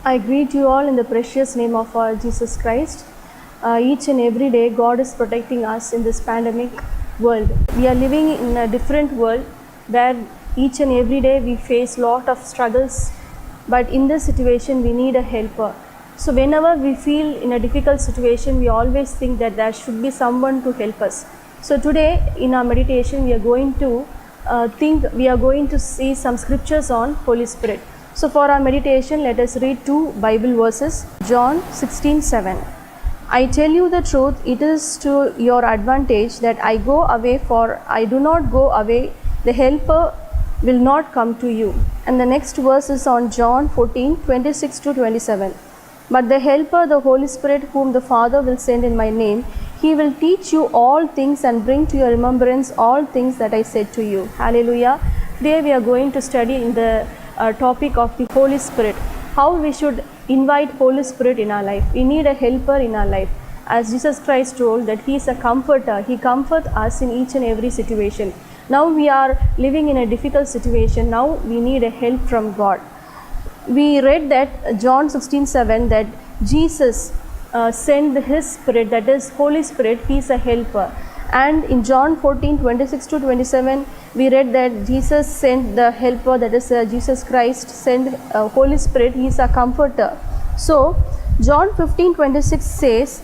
I greet you all in the precious name of our Jesus Christ. Each and every day, God is protecting us in this pandemic world. We are living in a different world where each and every day we face lot of struggles, but in this situation we need a helper. So whenever we feel in a difficult situation, we always think that there should be someone to help us. So today in our meditation, we are going to see some scriptures on Holy Spirit. So for our meditation, let us read two Bible verses. John 16:7. I tell you the truth, it is to your advantage that I go away, for I do not go away, the helper will not come to you. And the next verse is on John 14:26-27. But the helper, the Holy Spirit, whom the Father will send in my name, he will teach you all things and bring to your remembrance all things that I said to you. Hallelujah. Today we are going to study in the topic of the Holy Spirit, how we should invite Holy Spirit in our life. We need a helper in our life. As Jesus Christ told that he is a comforter, he comforts us in each and every situation. Now we are living in a difficult situation, now we need a help from God. We read that John 16:7 that Jesus sent his Spirit, that is Holy Spirit, he is a helper. And in John 14:26-27, we read that Jesus sent the helper, that is Jesus Christ sent Holy Spirit, he is a comforter. So John 15:26 says,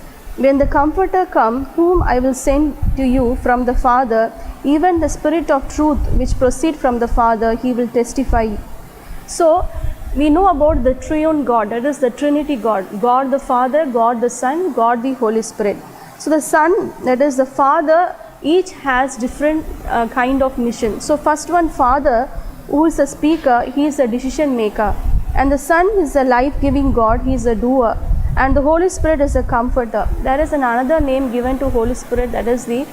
when the comforter come, whom I will send to you from the Father, even the Spirit of truth which proceed from the Father, he will testify. So we know about the triune God, that is the Trinity God, God the Father, God the Son, God the Holy Spirit. So the Son, that is the Father, each has different kind of mission. So first one, Father, who is a speaker, he is a decision maker. And the Son is a life-giving God, he is a doer. And the Holy Spirit is a comforter. There is another name given to Holy Spirit, that is the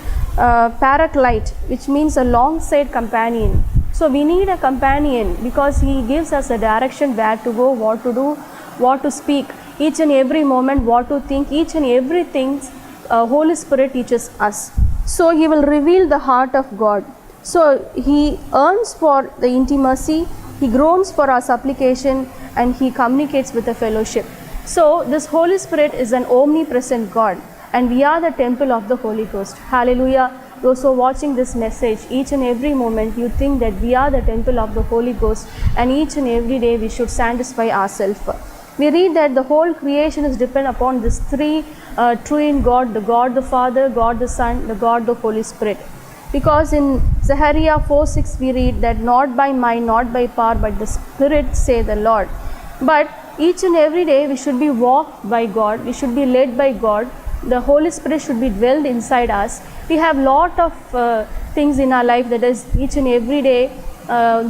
Paraclete, which means a long-side companion. So we need a companion because he gives us a direction where to go, what to do, what to speak, each and every moment, what to think, each and everything. Holy Spirit teaches us. So he will reveal the heart of God. So he yearns for the intimacy, he groans for our supplication, and he communicates with the fellowship. So this Holy Spirit is an omnipresent God, and we are the temple of the Holy Ghost. Hallelujah. Those who are watching this message, each and every moment you think that we are the temple of the Holy Ghost, and each and every day we should sanctify ourselves. We read that the whole creation is dependent upon this three triune God, the Father, God the Son, the God the Holy Spirit. Because in Zechariah 4:6 we read that not by might, not by power, but the Spirit, say the Lord. But each and every day we should be walked by God, we should be led by God. The Holy Spirit should be dwelled inside us. We have lot of things in our life, that is each and every day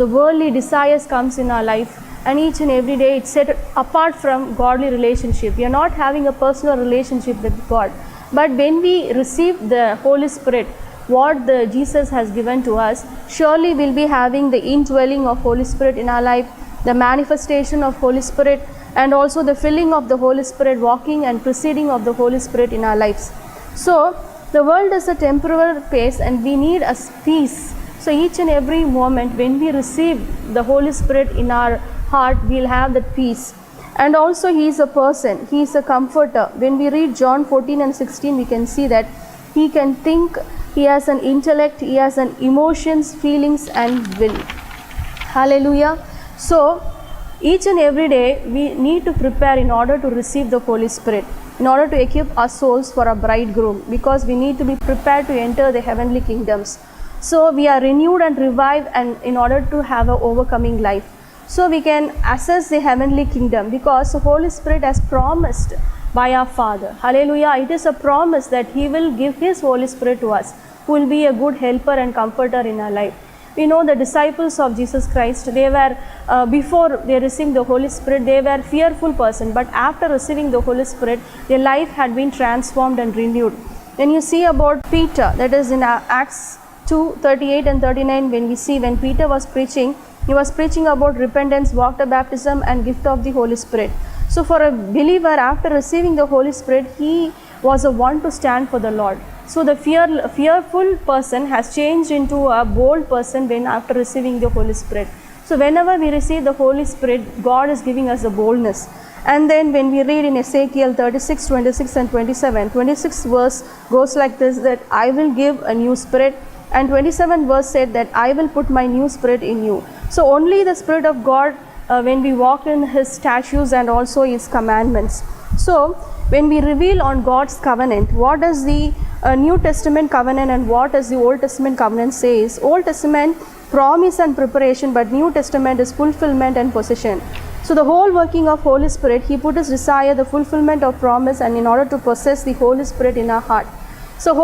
the worldly desires comes in our life. And each and every day it's set apart from godly relationship. We are not having a personal relationship with God. But when we receive the Holy Spirit, what the Jesus has given to us, surely we'll be having the indwelling of Holy Spirit in our life, the manifestation of Holy Spirit, and also the filling of the Holy Spirit, walking and proceeding of the Holy Spirit in our lives. So the world is a temporal place and we need a peace. So each and every moment when we receive the Holy Spirit in our heart, we'll have that peace. And also he is a person, he is a comforter. When we read John 14:16, we can see that he can think, he has an intellect, he has an emotions, feelings and will. Hallelujah. So each and every day we need to prepare in order to receive the Holy Spirit, in order to equip our souls for a bridegroom, because we need to be prepared to enter the heavenly kingdoms. So we are renewed and revived, and in order to have an overcoming life. So we can access the heavenly kingdom because the Holy Spirit has promised by our Father. Hallelujah. It is a promise that he will give his Holy Spirit to us, who will be a good helper and comforter in our life. We know the disciples of Jesus Christ, they were, before they received the Holy Spirit, they were fearful person. But after receiving the Holy Spirit, their life had been transformed and renewed. When you see about Peter, that is in Acts 2:38 and 39, when Peter was preaching, he was preaching about repentance, water baptism and gift of the Holy Spirit. So for a believer, after receiving the Holy Spirit, he was a one to stand for the Lord. So the fearful person has changed into a bold person when after receiving the Holy Spirit. So whenever we receive the Holy Spirit, God is giving us a boldness. And then when we read in Ezekiel 36, 26 and 27, 26 verse goes like this, that I will give a new spirit, and 27 verse said that I will put my new spirit in you. So only the Spirit of God when we walk in His statutes and also His commandments. So when we reveal on God's covenant, what does the New Testament covenant and what does the Old Testament covenant says? Old Testament promise and preparation, but New Testament is fulfillment and possession. So the whole working of Holy Spirit, He put His desire, the fulfillment of promise, and in order to possess the Holy Spirit in our heart. So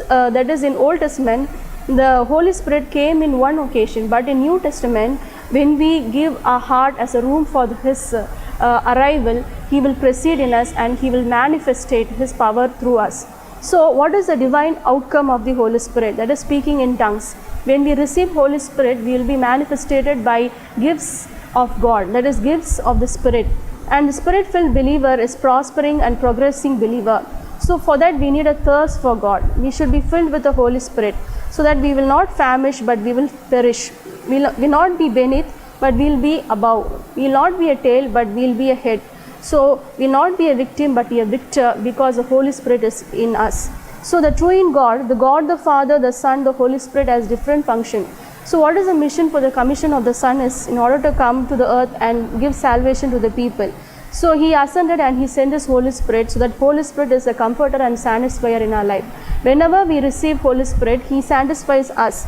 that is in Old Testament, the Holy Spirit came in one occasion, but in New Testament, when we give our heart as a room for His arrival, He will proceed in us and He will manifestate His power through us. So what is the divine outcome of the Holy Spirit? That is speaking in tongues. When we receive Holy Spirit, we will be manifested by gifts of God, that is gifts of the Spirit. And the Spirit-filled believer is prospering and progressing believer. So for that we need a thirst for God. We should be filled with the Holy Spirit, so that we will not famish, but we will perish. We will not be beneath, but we will be above. We will not be a tail, but we will be a head. So we will not be a victim, but be a victor, because the Holy Spirit is in us. So the true in God, the Father, the Son, the Holy Spirit has different function. So what is the mission for the commission of the Son is in order to come to the earth and give salvation to the people. So He ascended and He sent His Holy Spirit, so that Holy Spirit is a comforter and satisfier in our life. Whenever we receive Holy Spirit, He satisfies us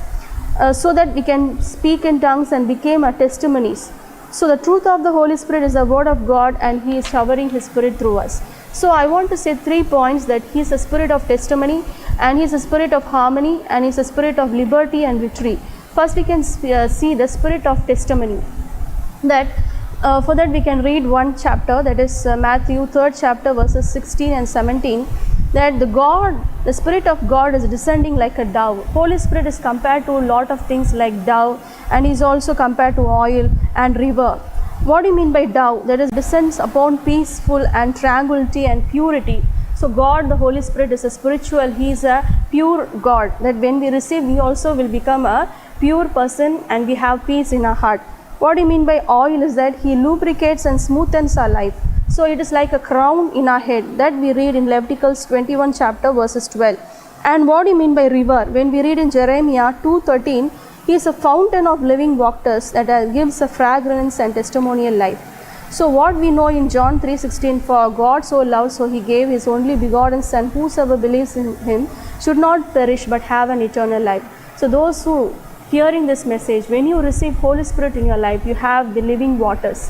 so that we can speak in tongues and become our testimonies. So the truth of the Holy Spirit is the Word of God, and He is showering His Spirit through us. So I want to say 3 points: that He is a spirit of testimony, and He is a spirit of harmony, and He is a spirit of liberty and victory. First we can see the spirit of testimony. For that we can read one chapter, that is Matthew 3rd chapter verses 16 and 17, that the Spirit of God is descending like a dove. Holy Spirit is compared to a lot of things like dove, and is also compared to oil and river. What do you mean by dove? That is descends upon peaceful and tranquility and purity. So God, the Holy Spirit, is a spiritual, He is a pure God, that when we receive, we also will become a pure person and we have peace in our heart. What do you mean by oil is that He lubricates and smoothens our life. So it is like a crown in our head, that we read in Leviticus 21 chapter verses 12. And what do you mean by river? When we read in Jeremiah 2:13, He is a fountain of living waters that gives a fragrance and testimonial life. So what we know in John 3:16, for God so loved, so He gave His only begotten Son, whosoever believes in Him should not perish but have an eternal life. So those who hearing this message, when you receive Holy Spirit in your life, you have the living waters.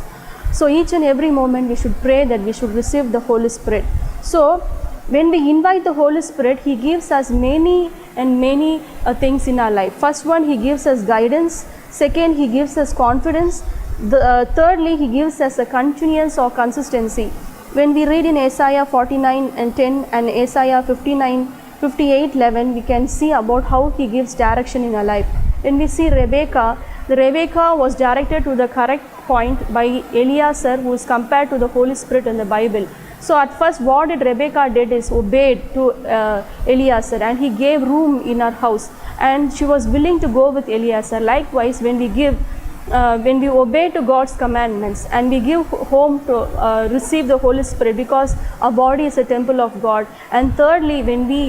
So each and every moment we should pray that we should receive the Holy Spirit. So when we invite the Holy Spirit, He gives us many things in our life. First one, He gives us guidance. Second, He gives us confidence. Thirdly, He gives us a continuance or consistency. When we read in Isaiah 49:10 and Isaiah 58:11, we can see about how He gives direction in our life. When we see Rebecca was directed to the correct point by Eliezer, who is compared to the Holy Spirit in the Bible. So at first what Rebecca did is obeyed to Eliezer, and he gave room in her house, and she was willing to go with Eliezer. Likewise, when we obey to God's commandments and we give home to receive the Holy Spirit, because our body is a temple of God. And thirdly, when we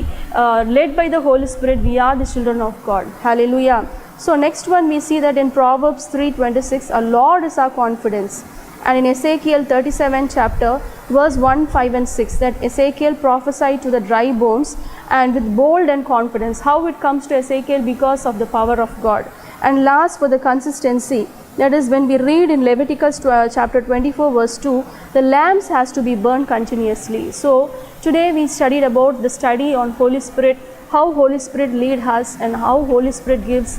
led by the Holy Spirit, we are the children of God. Hallelujah. So next one, we see that in Proverbs 3:26, our Lord is our confidence. And in Ezekiel 37 chapter verse 1, 5 and 6, that Ezekiel prophesied to the dry bones, and with bold and confidence. How it comes to Ezekiel? Because of the power of God. And last, for the consistency, that is when we read in Leviticus chapter 24 verse 2, the lamps has to be burned continuously. So today we studied about the study on Holy Spirit, how Holy Spirit leads us, and how Holy Spirit gives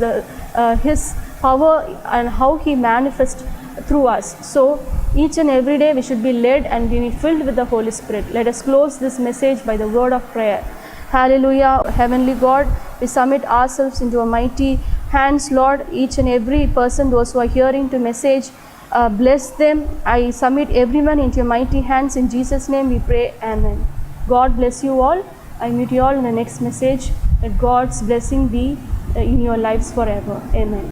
His power and how He manifests through us. So each and every day we should be led and be filled with the Holy Spirit. Let us close this message by the word of prayer. Hallelujah. Heavenly God, we submit ourselves into a mighty hands, Lord. Each and every person, those who are hearing the message, bless them. I submit everyone into your mighty hands. In Jesus' name we pray. Amen. God bless you all. I meet you all in the next message. That God's blessing be in your lives forever. Amen.